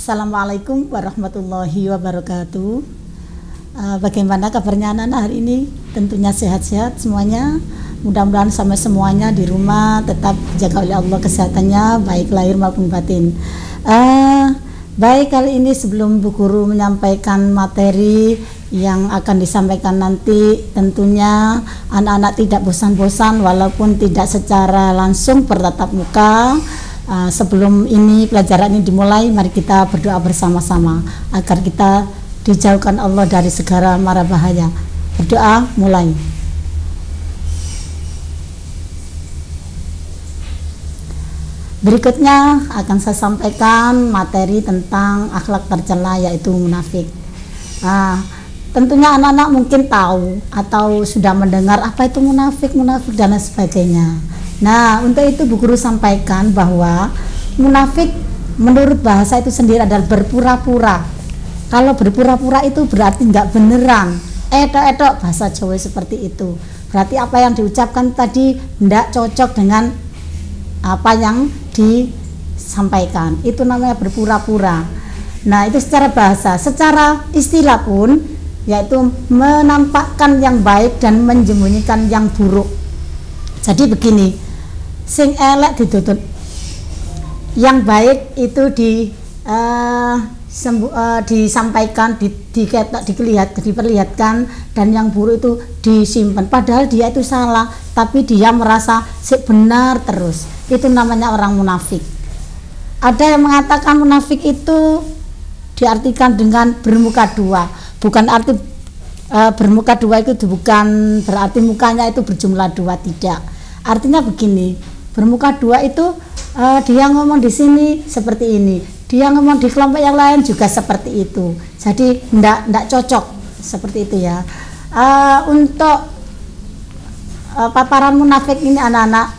Assalamualaikum warahmatullahi wabarakatuh. Bagaimana kabarnya anak-anak hari ini? Tentunya sehat-sehat semuanya. Mudah-mudahan sama semuanya di rumah tetap dijaga oleh Allah kesehatannya, baik lahir maupun batin. Baik, kali ini sebelum Bu Guru menyampaikan materi yang akan disampaikan nanti, tentunya anak-anak tidak bosan-bosan walaupun tidak secara langsung bertatap muka. Sebelum ini pelajaran ini dimulai, mari kita berdoa bersama-sama agar kita dijauhkan Allah dari segala mara bahaya. Berdoa mulai. Berikutnya akan saya sampaikan materi tentang akhlak tercela, yaitu munafik. Tentunya anak-anak mungkin tahu atau sudah mendengar apa itu munafik dan lain sebagainya. Nah, untuk itu Bu Guru sampaikan bahwa munafik menurut bahasa itu sendiri adalah berpura-pura. Kalau berpura-pura itu berarti nggak beneran, etok-etok, bahasa Jawa seperti itu. Berarti apa yang diucapkan tadi nggak cocok dengan apa yang disampaikan. Itu namanya berpura-pura. Nah, itu secara bahasa. Secara istilah pun yaitu menampakkan yang baik dan menyembunyikan yang buruk. Jadi begini, sing elek ditutup, yang baik itu disampaikan, diperlihatkan, dan yang buruk itu disimpan. Padahal dia itu salah, tapi dia merasa benar terus. Itu namanya orang munafik. Ada yang mengatakan munafik itu diartikan dengan bermuka dua. Bukan arti bermuka dua itu bukan berarti mukanya itu berjumlah dua, tidak. Artinya begini, bermuka dua itu dia ngomong di sini seperti ini, dia ngomong di kelompok yang lain juga seperti itu. Jadi ndak cocok seperti itu ya. Untuk paparan munafik ini anak-anak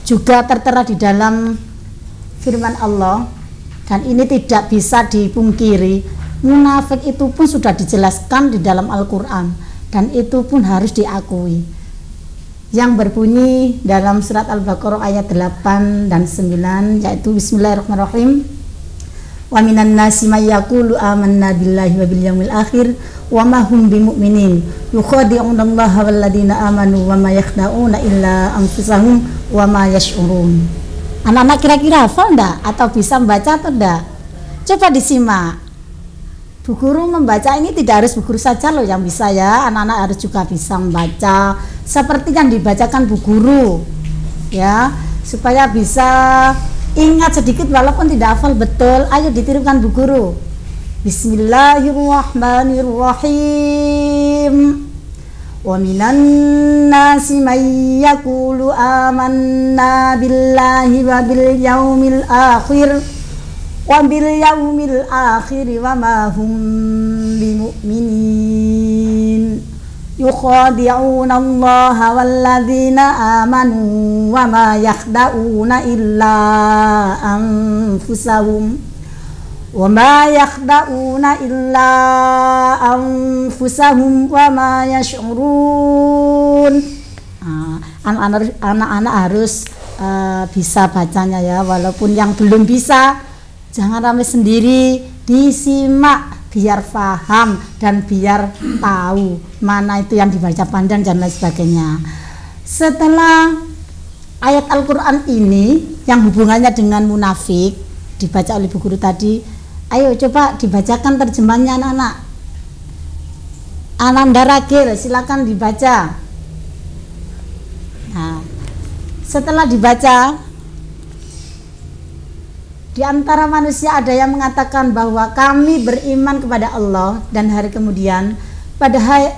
juga tertera di dalam firman Allah, dan ini tidak bisa dipungkiri. Munafik itu pun sudah dijelaskan di dalam Al-Quran, dan itu pun harus diakui, yang berbunyi dalam surat Al-Baqarah ayat 8 dan 9, yaitu Bismillahirrahmanirrahim. Wa minan nasi may yaqulu amanna billahi wa bil yaumil akhir wa ma hum bimu'minin yukhadi'una Allaha wal ladina amanu wa ma yakhda'una illa anfusahum wa ma yash'urun. Anak-anak kira-kira hafal enggak atau bisa membaca atau enggak? Coba disimak. Bu Guru membaca ini tidak harus Bu Guru saja loh yang bisa ya, anak-anak harus juga bisa membaca seperti yang dibacakan Bu Guru ya, supaya bisa ingat sedikit walaupun tidak hafal betul. Ayo ditirukan Bu Guru. Bismillahirrahmanirrahim. Wa minan nasi may yaqulu amanna billahi wa bil yaumil akhir wa bil yaumil akhir wa ma hum bimu'minin yukhadi'una Allaha wal ladzina amanu wa ma yakhda'una illa anfusahum wa ma yakhda'una illa anfusahum wa ma yash'urun. Anak-anak harus bisa bacanya ya, walaupun yang belum bisa jangan ramai sendiri, disimak biar paham dan biar tahu mana itu yang dibaca panjang dan lain sebagainya. Setelah ayat Al-Quran ini yang hubungannya dengan munafik dibaca oleh Bu Guru tadi, ayo coba dibacakan terjemahannya anak-anak. Ananda Ragil, silakan dibaca. Nah, setelah dibaca, di antara manusia ada yang mengatakan bahwa kami beriman kepada Allah dan hari kemudian, padahal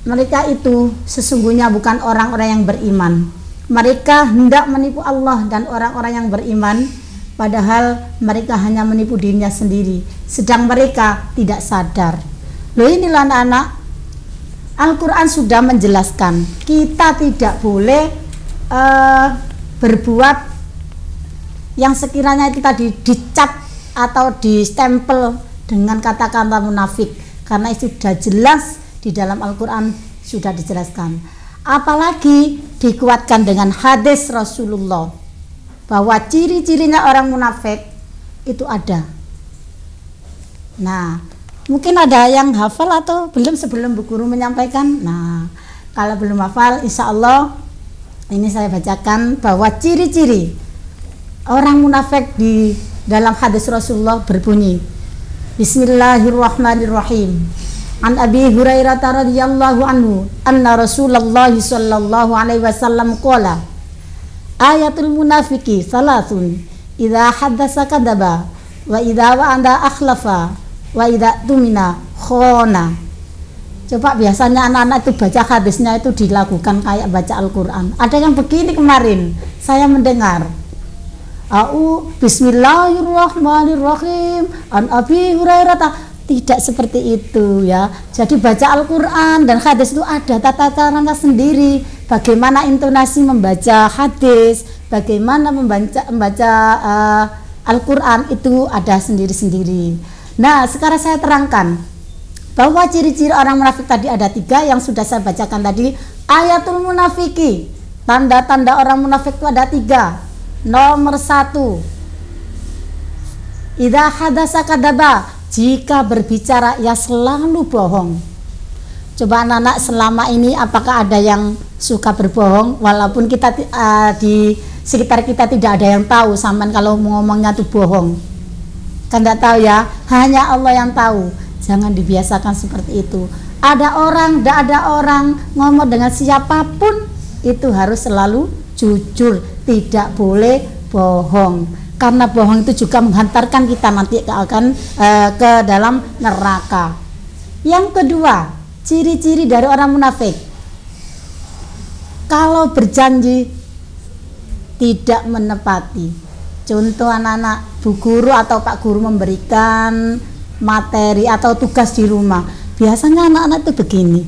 mereka itu sesungguhnya bukan orang-orang yang beriman. Mereka hendak menipu Allah dan orang-orang yang beriman, padahal mereka hanya menipu dirinya sendiri, sedang mereka tidak sadar. Loh, inilah anak-anak, Al-Quran sudah menjelaskan kita tidak boleh berbuat yang sekiranya itu tadi dicap atau distempel dengan kata-kata munafik, karena itu sudah jelas di dalam Al-Quran sudah dijelaskan. Apalagi dikuatkan dengan hadis Rasulullah bahwa ciri-cirinya orang munafik itu ada. Nah, mungkin ada yang hafal atau belum sebelum Bu Guru menyampaikan. Nah, kalau belum hafal, insya Allah ini saya bacakan bahwa ciri-ciri orang munafik di dalam hadis Rasulullah berbunyi, Bismillahirrahmanirrahim. An Abi Hurairah radhiyallahu anhu, anna Rasulullah sallallahu alaihi wasallam qala, ayatul munafiki salasun, idza haddasa kadzaba, wa idza wa'ada akhlafa, wa idza tumina khona. Coba biasanya anak-anak itu baca hadisnya itu dilakukan kayak baca Al-Quran. Ada yang begini kemarin saya mendengar, Bismillahirrahmanirrahim an Abi Hurairah. Tidak seperti itu ya. Jadi baca Al-Quran dan hadis itu ada tata caranya sendiri. Bagaimana intonasi membaca hadis, bagaimana membaca Al-Quran itu ada sendiri-sendiri. Nah, sekarang saya terangkan bahwa ciri-ciri orang munafik tadi ada 3 yang sudah saya bacakan tadi. Ayatul munafiki, tanda-tanda orang munafik itu ada 3. Nomor 1, idza hadasa kadzaba, jika berbicara ya selalu bohong. Coba anak-anak selama ini apakah ada yang suka berbohong walaupun kita di sekitar kita tidak ada yang tahu sampean kalau ngomongnya tuh bohong? Kan tidak tahu ya, hanya Allah yang tahu. Jangan dibiasakan seperti itu. Ada orang, tidak ada orang, ngomong dengan siapapun itu harus selalu jujur, tidak boleh bohong. Karena bohong itu juga menghantarkan kita nanti ke dalam neraka. Yang kedua, ciri-ciri dari orang munafik, kalau berjanji tidak menepati. Contoh anak-anak, Bu Guru atau Pak Guru memberikan materi atau tugas di rumah, biasanya anak-anak itu begini,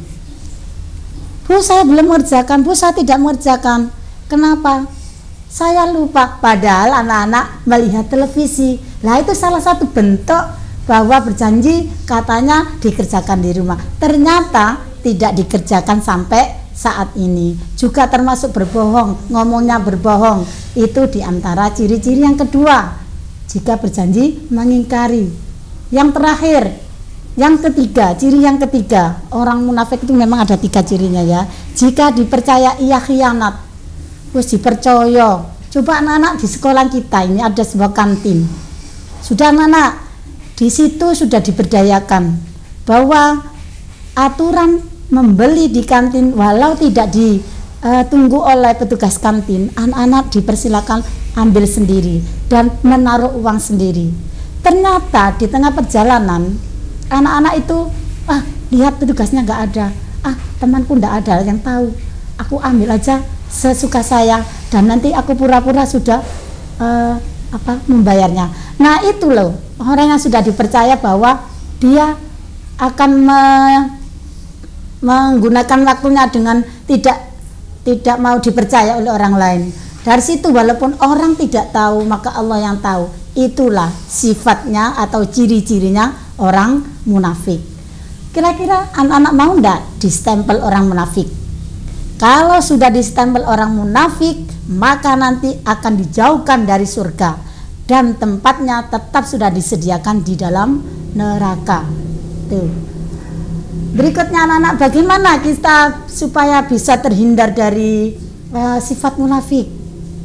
Bu saya belum mengerjakan, Bu saya tidak mengerjakan. Kenapa? Saya lupa. Padahal anak-anak melihat televisi. Nah, itu salah satu bentuk bahwa berjanji katanya dikerjakan di rumah, ternyata tidak dikerjakan sampai saat ini. Juga termasuk berbohong, ngomongnya berbohong. Itu diantara ciri-ciri yang kedua, jika berjanji mengingkari. Yang terakhir, yang ketiga, ciri yang ketiga orang munafik itu memang ada 3 cirinya ya. Jika dipercaya ia khianat, terus dipercaya. Coba anak-anak di sekolah kita ini ada sebuah kantin. Sudah anak-anak di situ sudah diberdayakan bahwa aturan membeli di kantin walau tidak ditunggu oleh petugas kantin, anak-anak dipersilakan ambil sendiri dan menaruh uang sendiri. Ternyata di tengah perjalanan anak-anak itu lihat petugasnya nggak ada, temanku nggak ada yang tahu, aku ambil aja sesuka saya dan nanti aku pura-pura sudah membayarnya. Nah itu loh orang yang sudah dipercaya bahwa dia akan menggunakan waktunya dengan tidak mau dipercaya oleh orang lain. Dari situ walaupun orang tidak tahu maka Allah yang tahu. Itulah sifatnya atau ciri-cirinya orang munafik. Kira-kira anak-anak mau enggak distempel orang munafik? Kalau sudah distempel orang munafik, maka nanti akan dijauhkan dari surga dan tempatnya tetap sudah disediakan di dalam neraka. Tuh. Berikutnya anak-anak, bagaimana kita supaya bisa terhindar dari sifat munafik?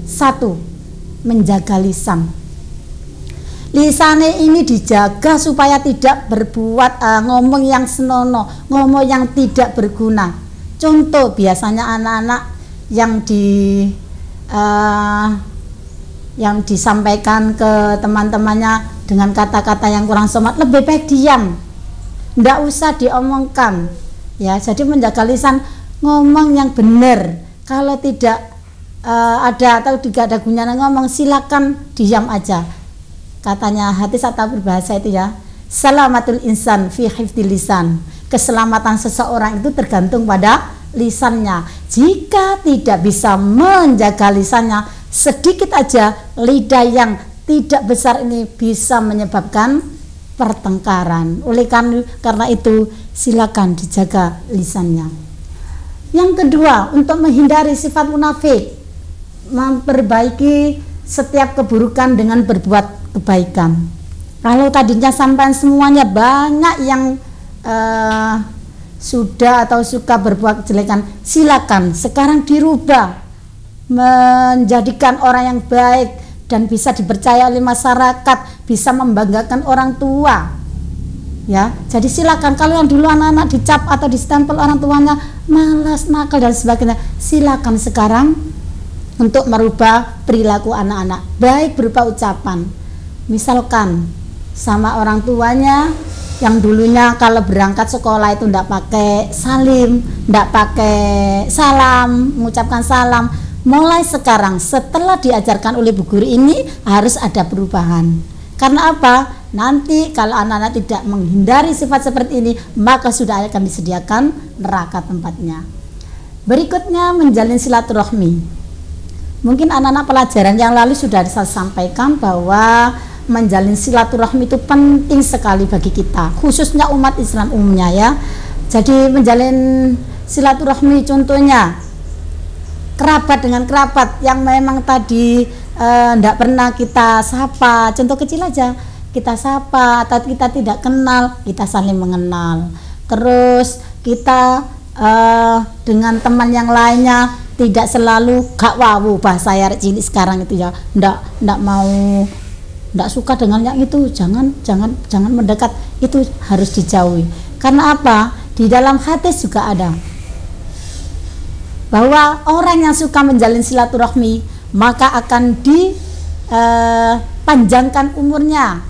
1, menjaga lisan. Lisannya ini dijaga supaya tidak berbuat ngomong yang senonoh, ngomong yang tidak berguna. Contoh biasanya anak-anak yang disampaikan ke teman-temannya dengan kata-kata yang kurang sopan, lebih baik diam, nggak usah diomongkan ya. Jadi menjaga lisan, ngomong yang benar. Kalau tidak ada atau tidak ada gunanya ngomong, silakan diam aja. Katanya hadis atau berbahasa itu ya, salamatul insan fi hifdil lisan. Keselamatan seseorang itu tergantung pada lisannya. Jika tidak bisa menjaga lisannya, sedikit aja lidah yang tidak besar ini bisa menyebabkan pertengkaran. Oleh karena itu silakan dijaga lisannya. Yang kedua, untuk menghindari sifat munafik, memperbaiki setiap keburukan dengan berbuat kebaikan. Kalau tadinya sampai semuanya banyak yang sudah atau suka berbuat kejelekan, silakan sekarang dirubah menjadikan orang yang baik dan bisa dipercaya oleh masyarakat, bisa membanggakan orang tua. Ya, jadi silakan. Kalau yang dulu anak-anak dicap atau distempel orang tuanya malas, nakal dan sebagainya, silakan sekarang untuk merubah perilaku anak-anak, baik berupa ucapan. Misalkan sama orang tuanya yang dulunya kalau berangkat sekolah itu ndak pakai salim, ndak pakai salam, mengucapkan salam. Mulai sekarang setelah diajarkan oleh Bu Guru ini harus ada perubahan. Karena apa? Nanti kalau anak-anak tidak menghindari sifat seperti ini, maka sudah akan disediakan neraka tempatnya. Berikutnya menjalin silaturahmi. Mungkin anak-anak pelajaran yang lalu sudah saya sampaikan bahwa menjalin silaturahmi itu penting sekali bagi kita, khususnya umat Islam umumnya ya. Jadi menjalin silaturahmi contohnya kerabat dengan kerabat yang memang tadi tidak pernah kita sapa, contoh kecil aja, kita sapa atau kita tidak kenal, kita saling mengenal. Terus kita dengan teman yang lainnya tidak selalu gak wawu, bahasa ya cilik sekarang itu ya, ndak suka dengan yang itu, jangan mendekat, itu harus dijauhi. Karena apa? Di dalam hadis juga ada bahwa orang yang suka menjalin silaturahmi maka akan dipanjangkan umurnya.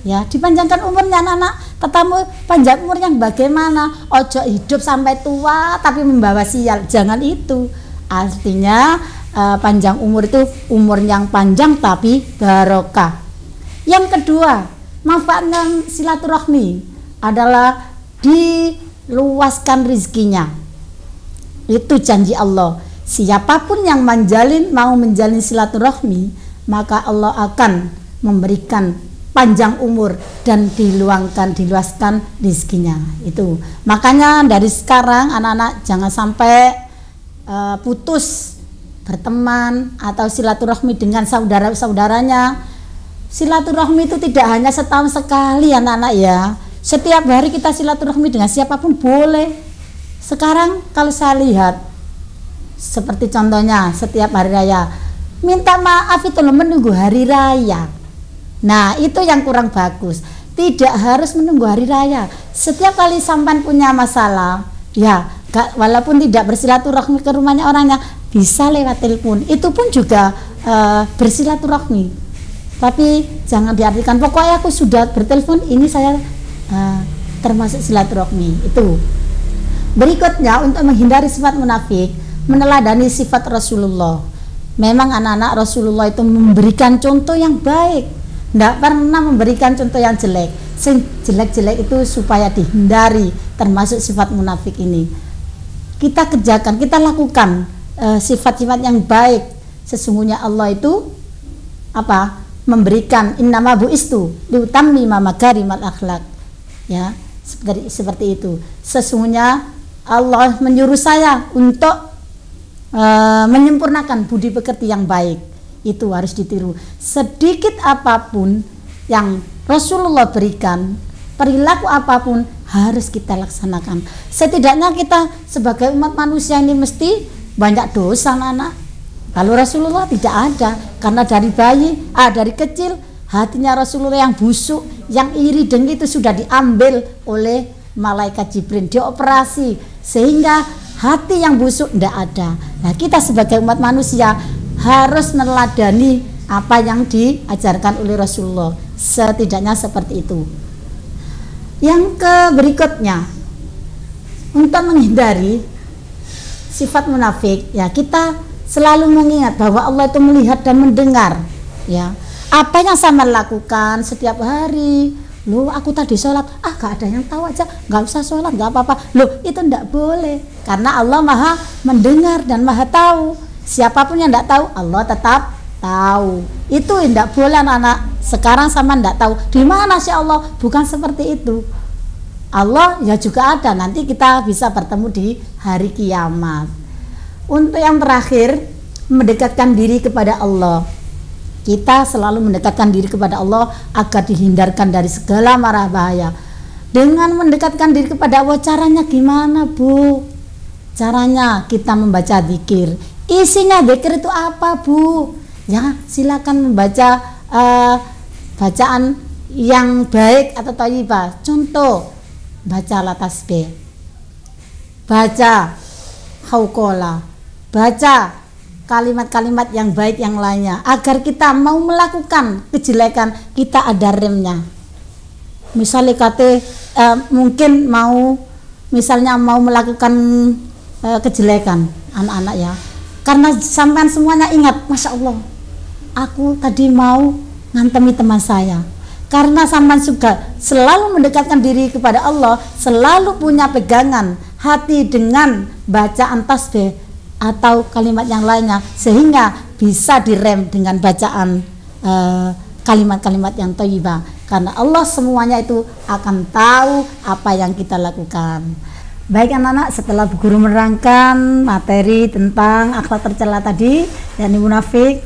Ya, dipanjangkan umurnya anak-anak. Tetapi panjang umur yang bagaimana? Ojo hidup sampai tua tapi membawa sial, jangan itu. Artinya panjang umur itu umur yang panjang tapi barokah. Yang kedua, manfaatnya silaturahmi adalah diluaskan rezekinya. Itu janji Allah. Siapapun yang mau menjalin silaturahmi, maka Allah akan memberikan panjang umur dan diluaskan rezekinya. Itu makanya dari sekarang anak-anak jangan sampai putus berteman atau silaturahmi dengan saudara-saudaranya. Silaturahmi itu tidak hanya setahun sekali anak-anak ya. Setiap hari kita silaturahmi dengan siapapun boleh. Sekarang kalau saya lihat seperti contohnya setiap hari raya minta maaf itu loh, menunggu hari raya. Nah itu yang kurang bagus. Tidak harus menunggu hari raya. Setiap kali sampan punya masalah ya, walaupun tidak bersilaturahmi ke rumahnya orangnya, bisa lewat telepon, itu pun juga bersilaturahmi. Tapi jangan diartikan pokoknya aku sudah bertelepon ini saya termasuk silaturahmi. Itu. Berikutnya untuk menghindari sifat munafik, meneladani sifat Rasulullah. Memang anak-anak Rasulullah itu memberikan contoh yang baik, tidak pernah memberikan contoh yang jelek. Jelek-jelek itu supaya dihindari, termasuk sifat munafik ini. Kita kerjakan, kita lakukan sifat-sifat yang baik. Sesungguhnya Allah itu apa? Memberikan innama bu'istu liutammima makarimal akhlak. Ya, seperti itu. Sesungguhnya Allah menyuruh saya untuk menyempurnakan budi pekerti yang baik. Itu harus ditiru. Sedikit apapun yang Rasulullah berikan, perilaku apapun harus kita laksanakan. Setidaknya kita sebagai umat manusia ini mesti banyak dosa anak-anak. Kalau Rasulullah tidak ada, karena dari dari kecil hatinya Rasulullah yang busuk, yang iri dengki itu sudah diambil oleh malaikat Jibril, dioperasi sehingga hati yang busuk tidak ada. Nah kita sebagai umat manusia harus meneladani apa yang diajarkan oleh Rasulullah, setidaknya seperti itu. Yang berikutnya, untuk menghindari sifat munafik, ya kita selalu mengingat bahwa Allah itu melihat dan mendengar. Ya, apa yang saya lakukan setiap hari. Loh aku tadi sholat, gak ada yang tahu aja, gak usah sholat, gak apa-apa. Loh itu tidak boleh, karena Allah maha mendengar dan maha tahu. Siapapun yang tidak tahu, Allah tetap tahu. Itu tidak boleh anak-anak. Sekarang sama tidak tahu, di mana sih Allah? Bukan seperti itu. Allah ya juga ada, nanti kita bisa bertemu di hari kiamat. Untuk yang terakhir, mendekatkan diri kepada Allah. Kita selalu mendekatkan diri kepada Allah agar dihindarkan dari segala mara bahaya. Dengan mendekatkan diri kepada Allah, caranya gimana, Bu? Caranya kita membaca zikir. Isinya zikir itu apa, Bu? Ya, silakan membaca bacaan yang baik atau thayyibah. Contoh, baca tasbih, baca hauqala, baca kalimat-kalimat yang baik yang lainnya, agar kita mau melakukan kejelekan kita ada remnya. Misalnya mungkin misalnya mau melakukan kejelekan anak-anak ya, karena sampean semuanya ingat, Masya Allah, aku tadi mau ngantemi teman saya. Karena sampean juga selalu mendekatkan diri kepada Allah, selalu punya pegangan hati dengan bacaan tasbih atau kalimat yang lainnya, sehingga bisa direm dengan bacaan kalimat-kalimat yang thayyibah, karena Allah semuanya itu akan tahu apa yang kita lakukan. Baik anak-anak, setelah Bu Guru menerangkan materi tentang akhlak tercela tadi, yakni munafik,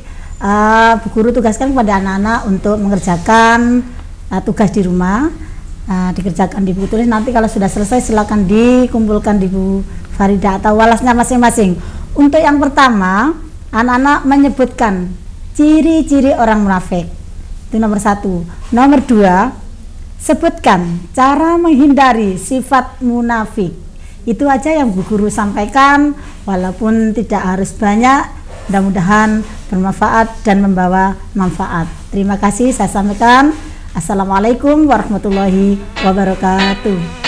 Bu Guru tugaskan kepada anak-anak untuk mengerjakan tugas di rumah, dikerjakan di buku tulis. Nanti kalau sudah selesai silakan dikumpulkan di Bu Farida atau walasnya masing-masing. Untuk yang pertama, anak-anak menyebutkan ciri-ciri orang munafik. Itu nomor 1. Nomor 2, sebutkan cara menghindari sifat munafik. Itu aja yang Bu Guru sampaikan, walaupun tidak harus banyak. Mudah-mudahan bermanfaat dan membawa manfaat. Terima kasih, saya sampaikan. Assalamualaikum warahmatullahi wabarakatuh.